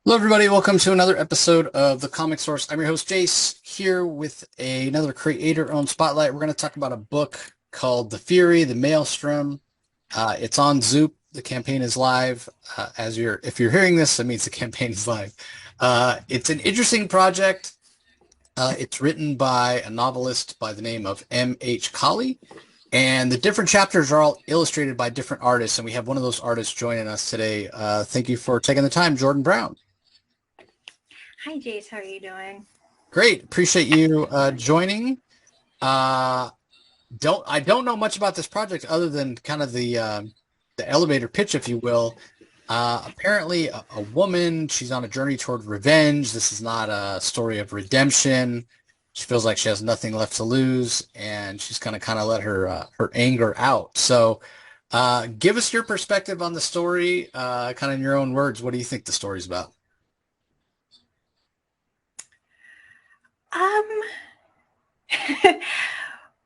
Hello, everybody. Welcome to another episode of The Comic Source. I'm your host, Jace, here with another creator-owned spotlight. We're going to talk about a book called The Fury, The Maelstrom. It's on Zoop. The campaign is live. If you're hearing this, that means the campaign is live. It's an interesting project. It's written by a novelist by the name of M.H. Cali, and the different chapters are all illustrated by different artists, and we have one of those artists joining us today. Thank you for taking the time, Jordan Brown. Hi, Jace. How are you doing? Great. Appreciate you joining. Uh, I don't know much about this project other than kind of the elevator pitch, if you will. Apparently, a woman, she's on a journey toward revenge. This is not a story of redemption. She feels like she has nothing left to lose, and she's gonna kind of let her anger out. So, give us your perspective on the story, kind of in your own words. What do you think the story's about? Um,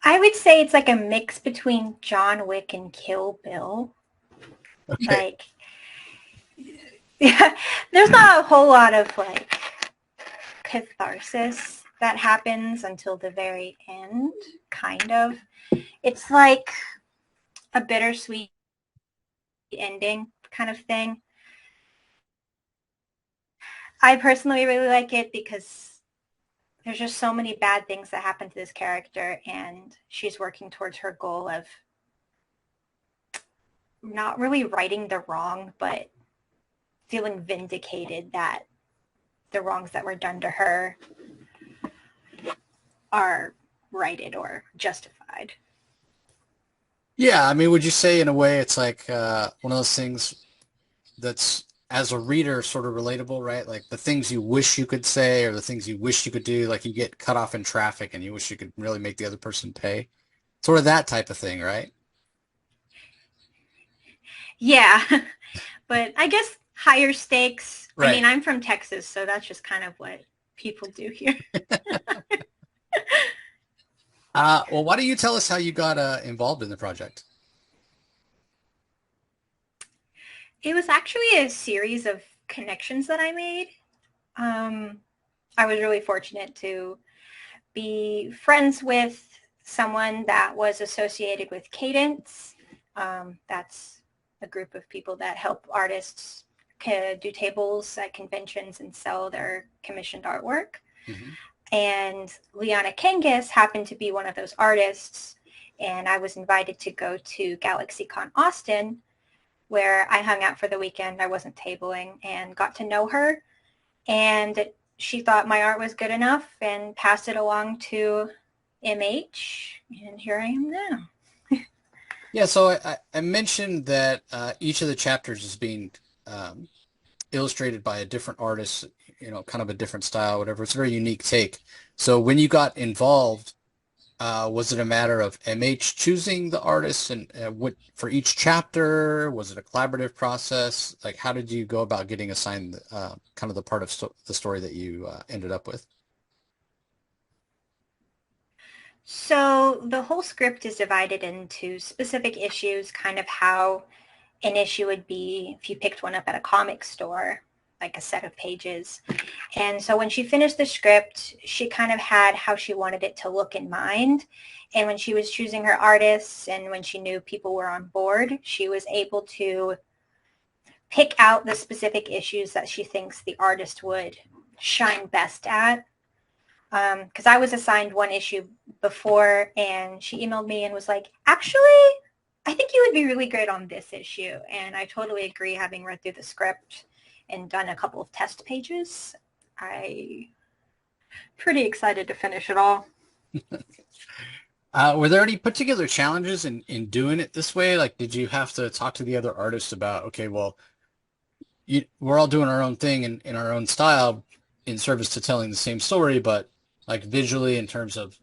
I would say it's like a mix between John Wick and Kill Bill. Okay. Like, yeah, there's not a whole lot of like catharsis that happens until the very end, kind of. It's like a bittersweet ending kind of thing. I personally really like it because there's just so many bad things that happen to this character, and she's working towards her goal of not really righting the wrong, but feeling vindicated that the wrongs that were done to her are righted or justified. Yeah, I mean, would you say in a way it's like one of those things that's as a reader sort of relatable, right? Like the things you wish you could say or the things you wish you could do, like you get cut off in traffic and you wish you could really make the other person pay. Sort of that type of thing, right? Yeah, but I guess higher stakes. I Right. mean, I'm from Texas, so that's just kind of what people do here. Well, why don't you tell us how you got involved in the project? It was actually a series of connections that I made. Um, I was really fortunate to be friends with someone that was associated with Cadence. That's a group of people that help artists do tables at conventions and sell their commissioned artwork. Hmm. And Liana Kangas happened to be one of those artists. And I was invited to go to GalaxyCon Austin, where I hung out for the weekend. I wasn't tabling and got to know her. And she thought my art was good enough and passed it along to MH. And here I am now. Yeah, so I mentioned that each of the chapters is being um, illustrated by a different artist, kind of a different style, whatever. It's a very unique take. So when you got involved, was it a matter of MH choosing the artist and what for each chapter? Was it a collaborative process? Like, how did you go about getting assigned kind of the part of the story that you ended up with? So the whole script is divided into specific issues, kind of how an issue would be if you picked one up at a comic store, like a set of pages. And so when she finished the script, she kind of had how she wanted it to look in mind. And when she was choosing her artists and when she knew people were on board, she was able to pick out the specific issues that she thinks the artist would shine best at. Because I was assigned one issue before, and she emailed me and was like, actually, I think you would be really great on this issue. And I totally agree, having read through the script and done a couple of test pages. I pretty excited to finish it all. Were there any particular challenges in doing it this way? Like, did you have to talk to the other artists about, okay, well, we're all doing our own thing in our own style in service to telling the same story, but like visually in terms of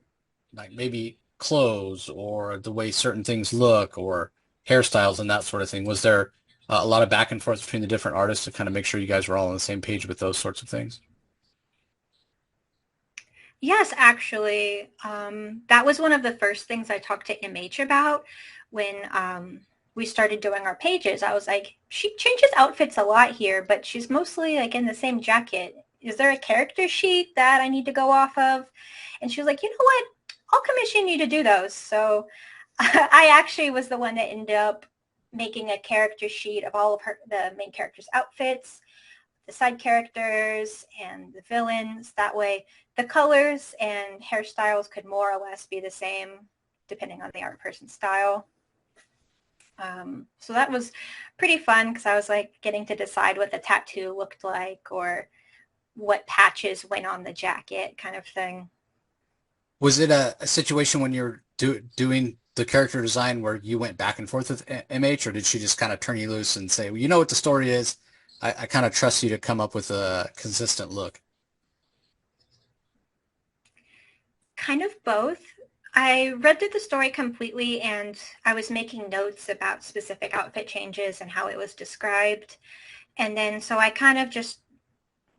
like maybe clothes or the way certain things look or hairstyles and that sort of thing. Was there a lot of back and forth between the different artists to kind of make sure you guys were all on the same page with those sorts of things? Yes, actually, that was one of the first things I talked to MH about when we started doing our pages, I was like, she changes outfits a lot here, but she's mostly like in the same jacket. Is there a character sheet that I need to go off of? And she was like, you know what? I'll commission you to do those. So I actually was the one that ended up making a character sheet of all of the main characters' outfits, the side characters, and the villains. That way the colors and hairstyles could more or less be the same depending on the art person's style. So that was pretty fun because I was like getting to decide what the tattoo looked like or what patches went on the jacket kind of thing. Was it a situation when you're doing the character design where you went back and forth with MH, or did she just kind of turn you loose and say, well, you know what the story is? I kind of trust you to come up with a consistent look. Kind of both. I read through the story completely and I was making notes about specific outfit changes and how it was described. And then so I kind of just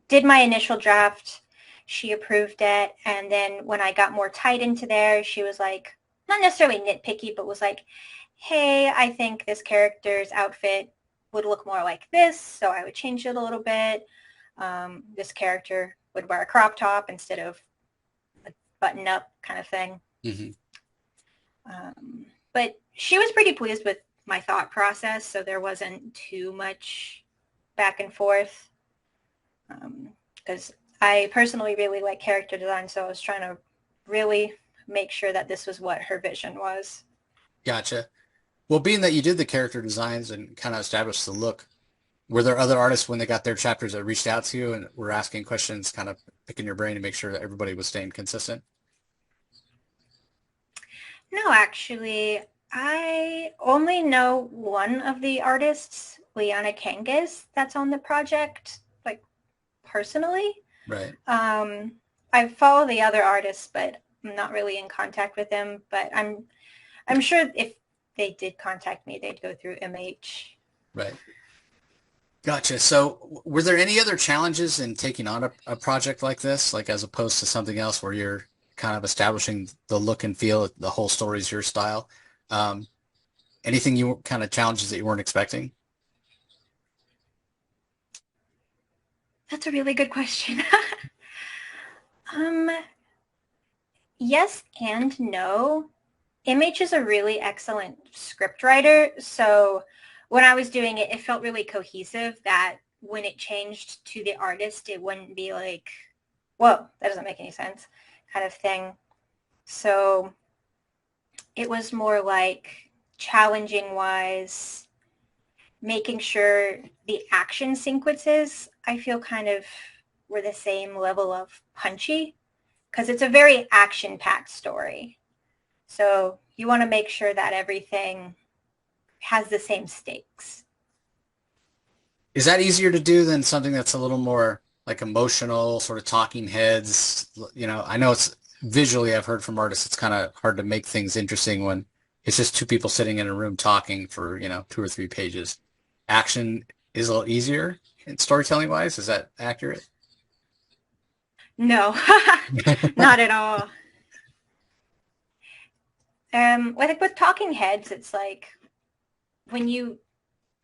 did my initial draft. She approved it. And then when I got more tied into there, she was like, not necessarily nitpicky, but was like, hey, I think this character's outfit would look more like this. So I would change it a little bit. This character would wear a crop top instead of a button up kind of thing. Mm-hmm. But she was pretty pleased with my thought process, so there wasn't too much back and forth. Because I personally really like character design, so I was trying to really make sure that this was what her vision was. Gotcha. Well, being that you did the character designs and kind of established the look, were there other artists when they got their chapters that reached out to you and were asking questions, kind of picking your brain to make sure that everybody was staying consistent? No, actually, I only know one of the artists, Liana Kangas, that's on the project, like personally. Right. I follow the other artists, but I'm not really in contact with them. But I'm sure if they did contact me, they'd go through MH. Right. Gotcha. So were there any other challenges in taking on a project like this, like as opposed to something else where you're kind of establishing the look and feel, the whole story's your style? Anything you kind of challenges that you weren't expecting? That's a really good question. Yes and no. MH is a really excellent script writer, so when I was doing it, it felt really cohesive that when it changed to the artist, it wouldn't be like, whoa, that doesn't make any sense kind of thing. So it was more like challenging wise, making sure the action sequences, I feel kind of were the same level of punchy because it's a very action-packed story. So you want to make sure that everything has the same stakes. Is that easier to do than something that's a little more like emotional, sort of talking heads? You know, I know it's visually, I've heard from artists, it's kind of hard to make things interesting when it's just two people sitting in a room talking for, 2 or 3 pages. Action is a little easier in storytelling wise. Is that accurate? No, not at all. I think with talking heads, it's like when you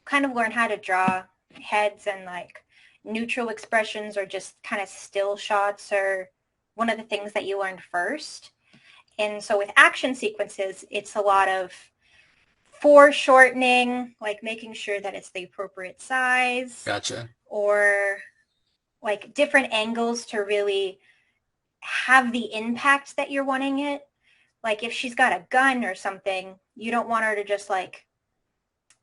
kind of learn how to draw heads and like neutral expressions or just kind of still shots are one of the things that you learned first. And so with action sequences, it's a lot of foreshortening, like making sure that it's the appropriate size. Gotcha. Or like different angles to really have the impact that you're wanting it. Like if she's got a gun or something, you don't want her to just like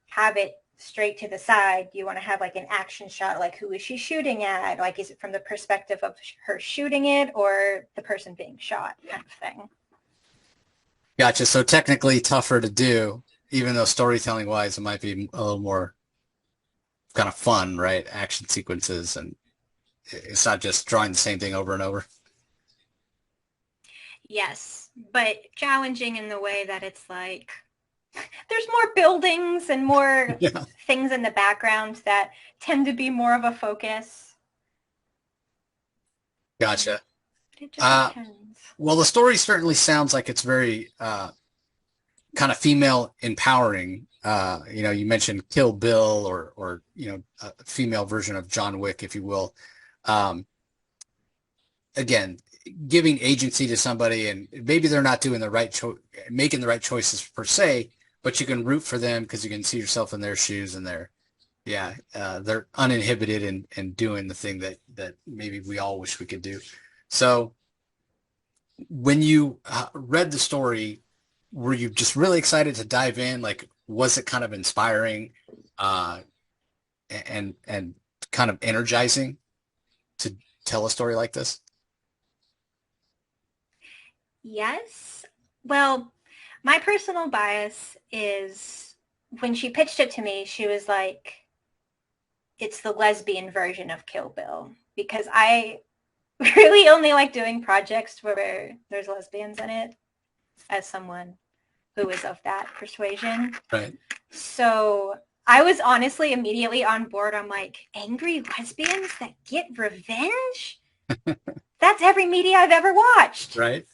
have it straight to the side. You want to have like an action shot, like who is she shooting at? Like is it from the perspective of her shooting it or the person being shot kind of thing? Gotcha. So technically tougher to do, even though storytelling wise it might be a little more kind of fun, right? Action sequences, and it's not just drawing the same thing over and over. Yes, but challenging in the way that it's like there's more buildings and more Yeah. things in the background that tend to be more of a focus. Gotcha. It just depends. Well, the story certainly sounds like it's very kind of female empowering. You mentioned Kill Bill or a female version of John Wick, if you will. Um, again, giving agency to somebody, and maybe they're not doing the making the right choices per se, but you can root for them because you can see yourself in their shoes, and they're uninhibited and doing the thing that maybe we all wish we could do. So when you read the story, were you just really excited to dive in? Like, was it kind of inspiring, uh, and kind of energizing to tell a story like this? Yes. Well, my personal bias is when she pitched it to me, she was like, it's the lesbian version of Kill Bill because I really only like doing projects where there's lesbians in it as someone who is of that persuasion. Right. So I was honestly immediately on board. I'm like, angry lesbians that get revenge? That's every media I've ever watched. Right.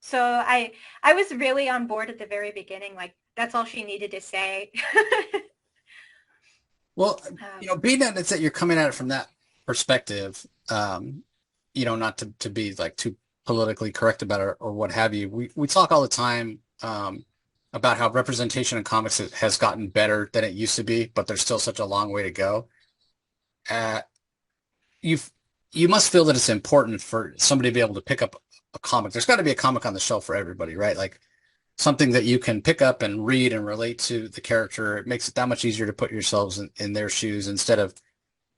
So I was really on board at the very beginning. Like, that's all she needed to say. Well, being that it's that you're coming at it from that perspective, not to be like too politically correct about it or what have you. We talk all the time about how representation in comics has gotten better than it used to be, but there's still such a long way to go. Uh, you've you must feel that it's important for somebody to be able to pick up a comic. There's got to be a comic on the shelf for everybody, right? Like something that you can pick up and read and relate to the character. It makes it that much easier to put yourselves in their shoes instead of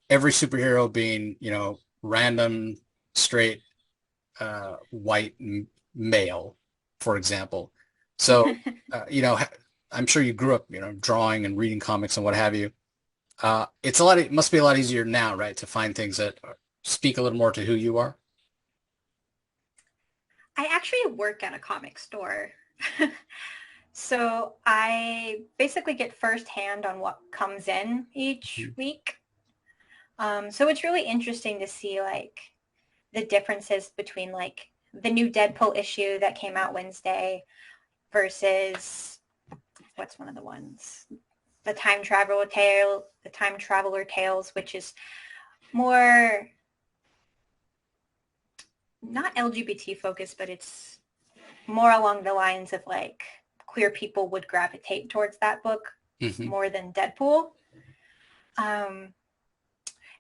every superhero being, random, straight, white male, for example. So, I'm sure you grew up, drawing and reading comics and what have you. It must be a lot easier now, right, to find things that speak a little more to who you are. I actually work at a comic store. So I basically get firsthand on what comes in each week. So it's really interesting to see like the differences between like the new Deadpool issue that came out Wednesday versus what's one of the ones? The Time Traveler Tales, which is more not LGBT focused, but it's more along the lines of like queer people would gravitate towards that book more than Deadpool.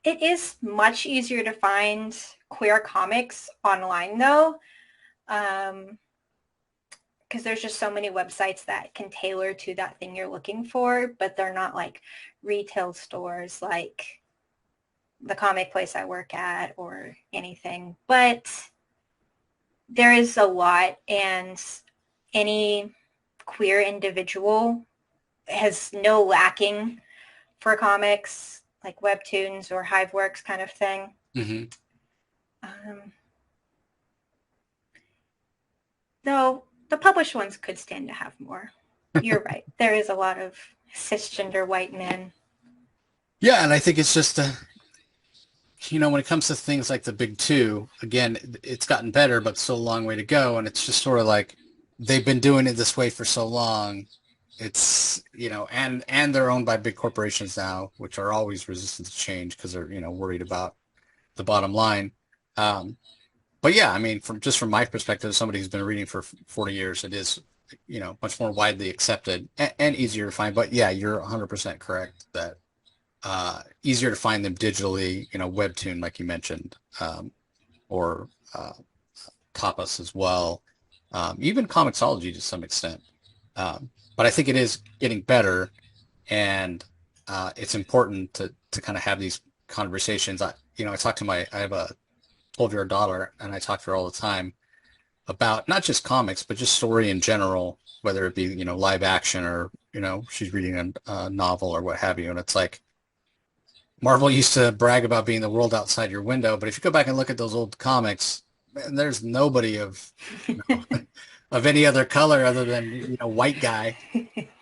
It is much easier to find queer comics online though, because there's just so many websites that can tailor to that thing you're looking for, but they're not like retail stores like the comic place I work at or anything. But there is a lot, and any queer individual has no lacking for comics like webtoons or Hiveworks kind of thing. Though the published ones could stand to have more. You're right. There is a lot of cisgender white men. Yeah, and I think it's just when it comes to things like the big two, again, it's gotten better, but still a long way to go. And it's just sort of like they've been doing it this way for so long. It's, and they're owned by big corporations now, which are always resistant to change because they're, worried about the bottom line. But yeah, I mean, from my perspective, as somebody who's been reading for 40 years, it is, much more widely accepted and easier to find. But yeah, you're 100% correct that easier to find them digitally, Webtoon, like you mentioned, or Tapas as well, even Comixology to some extent. But I think it is getting better, and it's important to kind of have these conversations. I have a 12-year-old daughter, and I talk to her all the time about not just comics, but just story in general, whether it be, live action or, she's reading a novel or what have you. And it's like, Marvel used to brag about being the world outside your window, but if you go back and look at those old comics, man, there's nobody of of any other color other than white guy.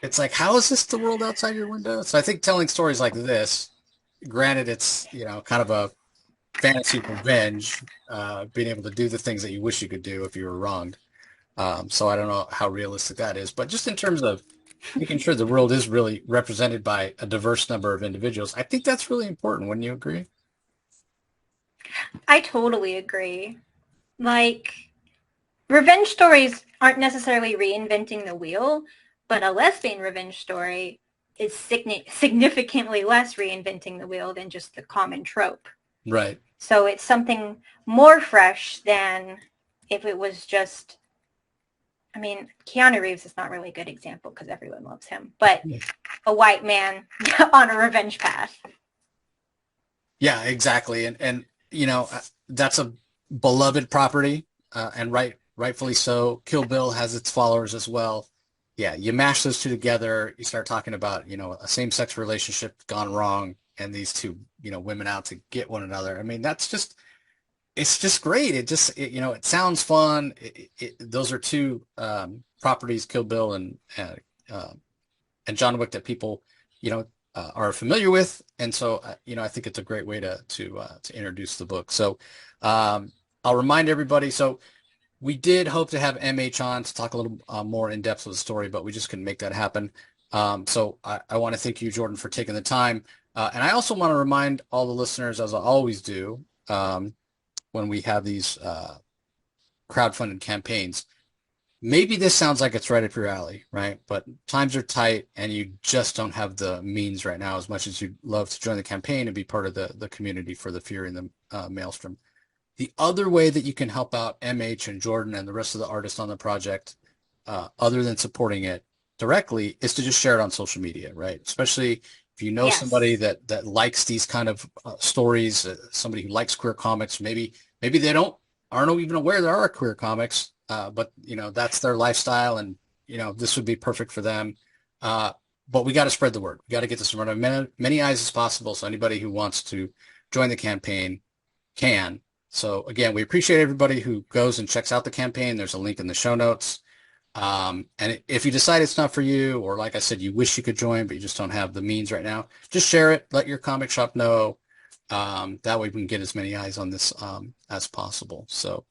It's like, how is this the world outside your window? So I think telling stories like this, granted, it's kind of a fantasy revenge, being able to do the things that you wish you could do if you were wronged. So I don't know how realistic that is, but just in terms of making sure the world is really represented by a diverse number of individuals, I think that's really important. Wouldn't you agree? I totally agree. Like, revenge stories aren't necessarily reinventing the wheel, but a lesbian revenge story is significantly less reinventing the wheel than just the common trope. Right. So it's something more fresh than if it was just, I mean, Keanu Reeves is not really a good example because everyone loves him, but a white man on a revenge path. Yeah, exactly. And that's a beloved property, and rightfully so. Kill Bill has its followers as well. Yeah, you mash those two together, you start talking about, a same-sex relationship gone wrong and these two, women out to get one another. I mean, it's just great. It sounds fun. Those are two properties, Kill Bill uh, and John Wick, that people, are familiar with, and so I think it's a great way to introduce the book. So I'll remind everybody. So we did hope to have MH on to talk a little more in depth of the story, but we just couldn't make that happen. So I want to thank you, Jordan, for taking the time, and I also want to remind all the listeners, as I always do, when we have these crowdfunded campaigns. Maybe this sounds like it's right up your alley, right? But times are tight and you just don't have the means right now, as much as you'd love to join the campaign and be part of the community for the Fury and the Maelstrom. The other way that you can help out MH and Jordan and the rest of the artists on the project, other than supporting it directly, is to just share it on social media, right? Especially if you know somebody Yes. that likes these kind of stories, somebody who likes queer comics. Maybe they aren't even aware there are queer comics, but that's their lifestyle, and this would be perfect for them. But we got to spread the word. We got to get this in front of many eyes as possible, so anybody who wants to join the campaign can. So again, we appreciate everybody who goes and checks out the campaign. There's a link in the show notes. And if you decide it's not for you, or like I said, you wish you could join, but you just don't have the means right now, just share it. Let your comic shop know. That way we can get as many eyes on this as possible. So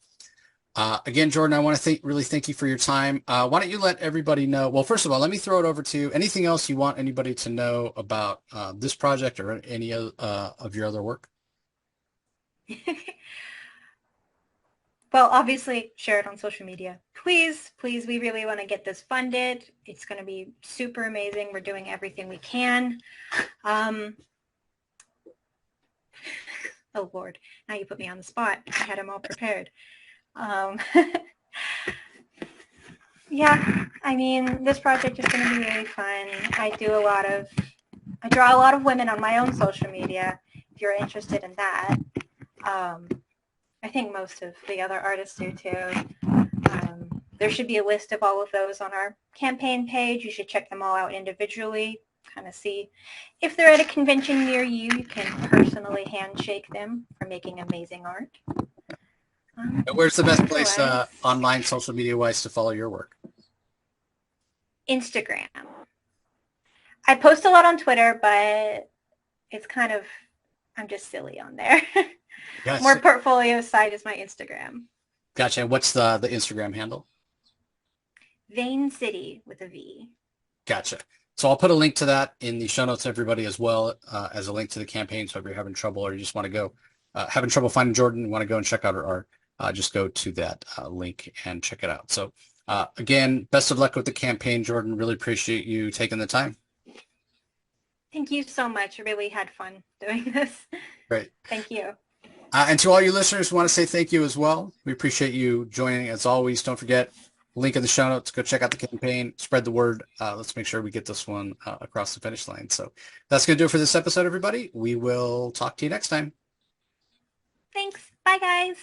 again, Jordan, I want to really thank you for your time. Why don't you let everybody know? Well, first of all, let me throw it over to you. Anything else you want anybody to know about this project or any of your other work? Well, obviously, share it on social media. Please, please, we really want to get this funded. It's going to be super amazing. We're doing everything we can. Oh, Lord, now you put me on the spot. I had them all prepared. Yeah, I mean, this project is going to be really fun. I draw a lot of women on my own social media, if you're interested in that. I think most of the other artists do too. There should be a list of all of those on our campaign page. You should check them all out individually, kind of see if they're at a convention near you. You can personally handshake them for making amazing art. Where's the best place Otherwise, online, social media wise, to follow your work? Instagram. I post a lot on Twitter, but it's kind of, I'm just silly on there. More Gotcha. portfolio side is my Instagram. Gotcha. What's the Instagram handle? Vein City with a V. Gotcha. So I'll put a link to that in the show notes, everybody, as well as a link to the campaign. So if you're having trouble or you just want to go, having trouble finding Jordan, you want to go and check out her art, just go to that link and check it out. So again, best of luck with the campaign, Jordan. Really appreciate you taking the time. Thank you so much. I really had fun doing this. Great. Thank you. And to all you listeners, we want to say thank you as well. We appreciate you joining as always. Don't forget, link in the show notes. Go check out the campaign. Spread the word. Let's make sure we get this one across the finish line. So that's going to do it for this episode, everybody. We will talk to you next time. Thanks. Bye, guys.